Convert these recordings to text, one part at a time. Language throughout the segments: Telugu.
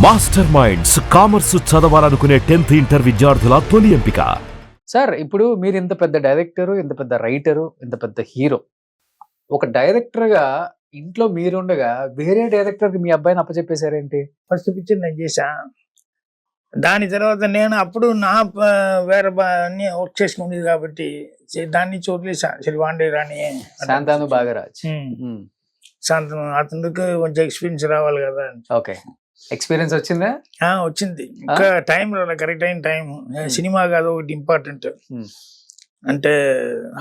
మాస్టర్ మైండ్స్ కామర్స్ చదవాలనుకునే 10th ఇంటర్ విద్యార్థుల తొలి ఎంపిక. సార్ ఇప్పుడు మీరు ఇంత పెద్ద డైరెక్టరు, ఇంత పెద్ద రైటరు, ఇంత పెద్ద హీరో. ఒక డైరెక్టర్‌గా ఇంట్లో మీరుండగా వేరే డైరెక్టర్‌కి మీ అబ్బాయిని అప్పచెప్పేసారేంటి? ఫస్ట్ పిక్చర్ నేను చేశా. దాని తర్వాత నేను అప్పుడు నా వేరే అన్ని వర్క్ చేసుకునేది కాబట్టి దాన్ని నుంచి వదిలేసా. శ్రీవాండే రాణి, శాంతాను బాగరాజ్. శాంతం అతనికి కొంచెం ఎక్స్పీరియన్స్ రావాలి కదా. ఓకే. ఎక్స్‌పీరియన్స్ వచ్చిందా? వచ్చింది. ఇంకా టైం రాలే, కరెక్ట్ అయిన టైం. సినిమా కాదు ఒకటి ఇంపార్టెంట్. అంటే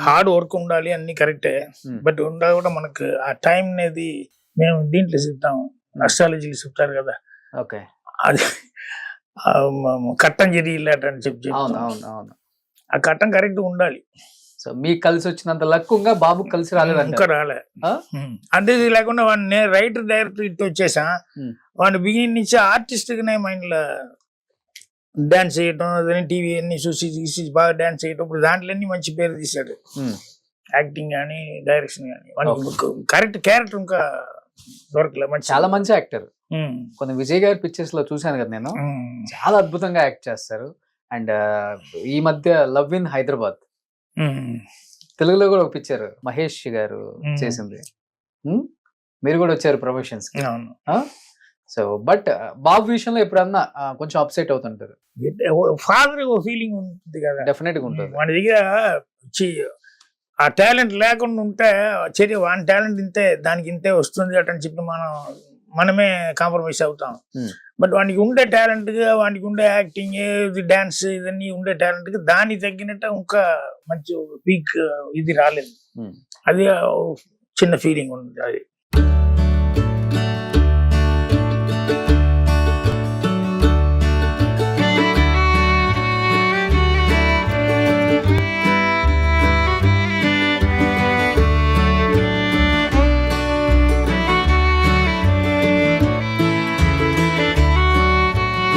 హార్డ్ వర్క్ ఉండాలి, అన్ని కరెక్టే. బట్ ఉండాలి కూడా మనకు ఆ టైం అనేది మేము దీంట్లో చెప్తాము, అస్ట్రాలజీ చెప్తారు కదా. ఓకే. అది కట్టం జరిగిలాట అని చెప్పి అవును. ఆ కట్టం కరెక్ట్ ఉండాలి. సో మీకు కలిసి వచ్చినంత లక్కుంగా బాబుకి కలిసి రాలేదు. ఇంకా రాలే. అంటే ఇది లేకుండా వాడిని రైటర్ డైరెక్టర్ ఇటు వచ్చేసా. వాడిని బిగినింగ్ నుంచి ఆర్టిస్ట్ గానే మైండ్ లో డాన్స్ చేయటం, టీవీ అన్ని చూసి బాగా డాన్స్ చేయటం. ఇప్పుడు దాంట్లో మంచి పేరు తీశాడు. యాక్టింగ్ కానీ డైరెక్షన్ కానీ వాడికి కరెక్ట్ క్యారెక్టర్ ఇంకా దొరకలే. చాలా మంచి యాక్టర్. కొన్ని విజయ్ గారి పిక్చర్స్ లో చూశాను కదా నేను. చాలా అద్భుతంగా యాక్ట్ చేస్తారు. అండ్ ఈ మధ్య లవ్ ఇన్ హైదరాబాద్ తెలుగులో కూడా ఒక పిక్చర్ మహేష్ గారు చేసింది. మీరు కూడా వచ్చారు ప్రమోషన్స్ కి. సో బట్ బాబు విషయంలో ఎప్పుడన్నా కొంచెం అప్సెట్ అవుతుంటారు. ఫాదర్ ఫీలింగ్ ఉంటుంది కదా, డెఫినెట్ గా ఉంటుంది. మన దగ్గర ఆ టాలెంట్ లేకుండా ఉంటే వాని టాలెంట్ ఇంతే, దానికి ఇంతే వస్తుంది అటని చెప్పి మనమే కాంప్రమైజ్ అవుతాం. బట్ వానికి ఉండే టాలెంట్ గా, వానికి ఉండే యాక్టింగ్, డాన్స్, ఇవన్నీ ఉండే టాలెంట్ గా దానికి తగ్గినట్టు ఇంకా మంచి పీక్ ఇది రాలేదు. అది చిన్న ఫీలింగ్ ఉంది అది.